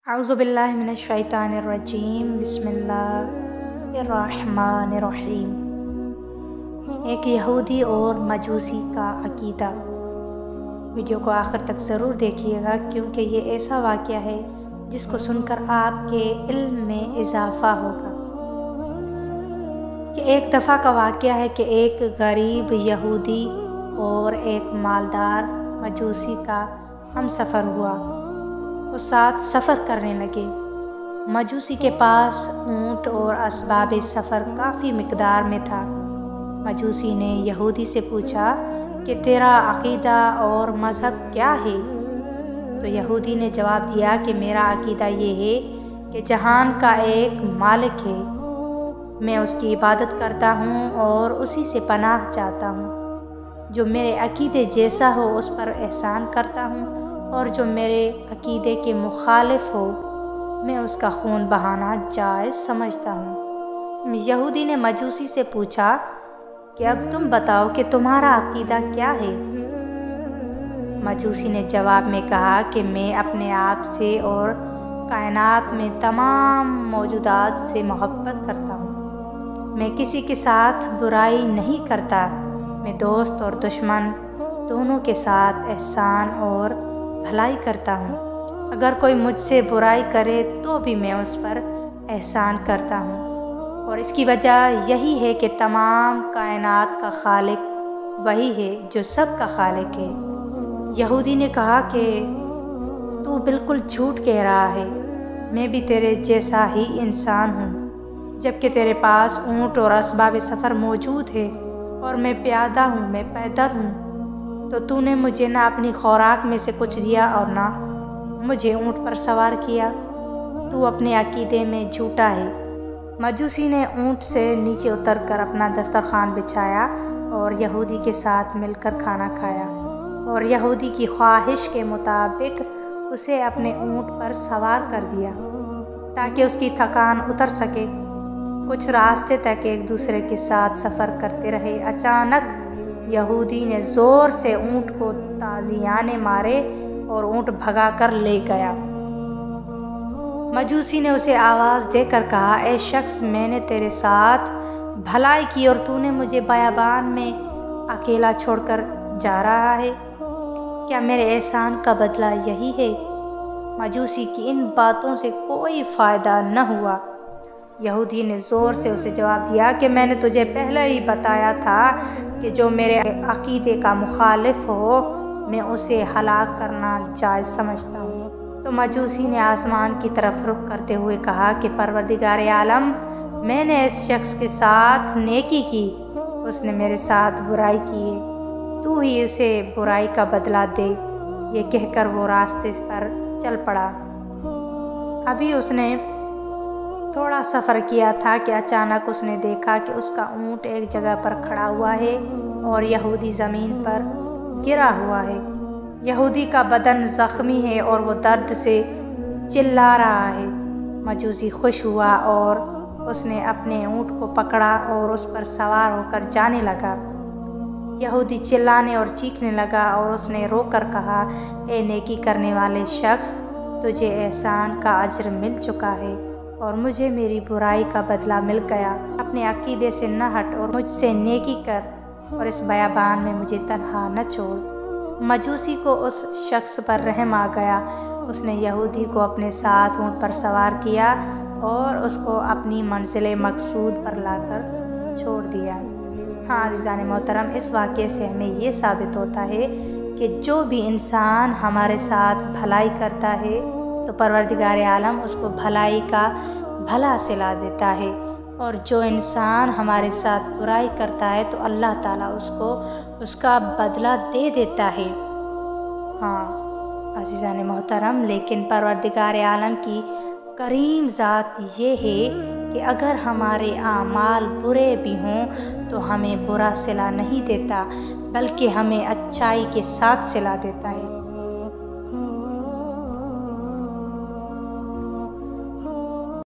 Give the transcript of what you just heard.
अऊज़ु बिल्लाहि मिनश्शैतानिर्रजीम बिस्मिल्लाहिर्रहमानिर्रहीम। एक यहूदी और मजूसी का अकीदा। वीडियो को आखिर तक ज़रूर देखिएगा क्योंकि ये ऐसा वाक़या है जिसको सुनकर आपके इल्म में इजाफ़ा होगा। कि एक दफ़ा का वाक़या है कि एक गरीब यहूदी और एक मालदार मजूसी का हमसफ़र हुआ। वो साथ सफ़र करने लगे। मजूसी के पास ऊँट और असबाब सफ़र काफ़ी मिक़दार में था। मजूसी ने यहूदी से पूछा कि तेरा अक़ीदा और मज़हब क्या है? तो यहूदी ने जवाब दिया कि मेरा अक़ीदा ये है कि जहान का एक मालिक है, मैं उसकी इबादत करता हूँ और उसी से पनाह चाहता हूँ। जो मेरे अक़ीदे जैसा हो उस पर एहसान करता हूँ और जो मेरे अक़ीदे के मुखालिफ हो मैं उसका खून बहाना जायज़ समझता हूँ। यहूदी ने मजूसी से पूछा कि अब तुम बताओ कि तुम्हारा अक़ीदा क्या है? मजूसी ने जवाब में कहा कि मैं अपने आप से और कायनात में तमाम मौजूदात से मोहब्बत करता हूँ। मैं किसी के साथ बुराई नहीं करता। मैं दोस्त और दुश्मन दोनों के साथ एहसान और भलाई करता हूँ। अगर कोई मुझसे बुराई करे तो भी मैं उस पर एहसान करता हूँ। और इसकी वजह यही है कि तमाम कायनात का खालिक वही है जो सब का खालिक है। यहूदी ने कहा कि तू बिल्कुल झूठ कह रहा है। मैं भी तेरे जैसा ही इंसान हूँ। जबकि तेरे पास ऊँट और असबाब सफ़र मौजूद है और मैं प्यादा हूँ, मैं पैदल हूँ, तो तूने मुझे ना अपनी खुराक में से कुछ दिया और ना मुझे ऊँट पर सवार किया। तू अपने अक़ीदे में झूठा है। मजूसी ने ऊँट से नीचे उतरकर अपना दस्तरखान बिछाया और यहूदी के साथ मिलकर खाना खाया और यहूदी की ख्वाहिश के मुताबिक उसे अपने ऊँट पर सवार कर दिया ताकि उसकी थकान उतर सके। कुछ रास्ते तक एक दूसरे के साथ सफ़र करते रहे। अचानक यहूदी ने ज़ोर से ऊँट को ताज़ियाने मारे और ऊँट भगा कर ले गया। मजूसी ने उसे आवाज़ देकर कहा, ए शख्स, मैंने तेरे साथ भलाई की और तूने मुझे बयाबान में अकेला छोड़कर जा रहा है। क्या मेरे एहसान का बदला यही है? मजूसी की इन बातों से कोई फ़ायदा न हुआ। यहूदी ने ज़ोर से उसे जवाब दिया कि मैंने तुझे पहले ही बताया था कि जो मेरे अक़ीदे का मुखालिफ हो मैं उसे हलाक करना जायज़ समझता हूँ। तो मजूसी ने आसमान की तरफ रुख करते हुए कहा कि परवरदिगार आलम, मैंने इस शख्स के साथ नेकी की, उसने मेरे साथ बुराई की है, तू ही उसे बुराई का बदला दे। ये कहकर वो रास्ते पर चल पड़ा। अभी उसने थोड़ा सफ़र किया था कि अचानक उसने देखा कि उसका ऊँट एक जगह पर खड़ा हुआ है और यहूदी ज़मीन पर गिरा हुआ है। यहूदी का बदन ज़ख्मी है और वो दर्द से चिल्ला रहा है। मजूसी खुश हुआ और उसने अपने ऊँट को पकड़ा और उस पर सवार होकर जाने लगा। यहूदी चिल्लाने और चीखने लगा और उसने रोकर कहा, ए नेकी करने वाले शख्स, तुझे एहसान का अज्र मिल चुका है और मुझे मेरी बुराई का बदला मिल गया। अपने अक़ीदे से न हट और मुझसे नेकी कर और इस बयाबान में मुझे तन्हा न छोड़। मजूसी को उस शख्स पर रहम आ गया। उसने यहूदी को अपने साथ ऊँट पर सवार किया और उसको अपनी मंजिल मकसूद पर लाकर छोड़ दिया। हाँ अज़ीज़ान मोहतरम, इस वाक़े से हमें ये साबित होता है कि जो भी इंसान हमारे साथ भलाई करता है तो परवरदिगार आलम उसको भलाई का भला सिला देता है, और जो इंसान हमारे साथ बुराई करता है तो अल्लाह ताला उसको उसका बदला दे देता है। हाँ अज़ीज़ान मोहतरम, लेकिन परवरदिगार आलम की करीम ज़ात ये है कि अगर हमारे आमाल बुरे भी हों तो हमें बुरा सिला नहीं देता बल्कि हमें अच्छाई के साथ सिला देता है।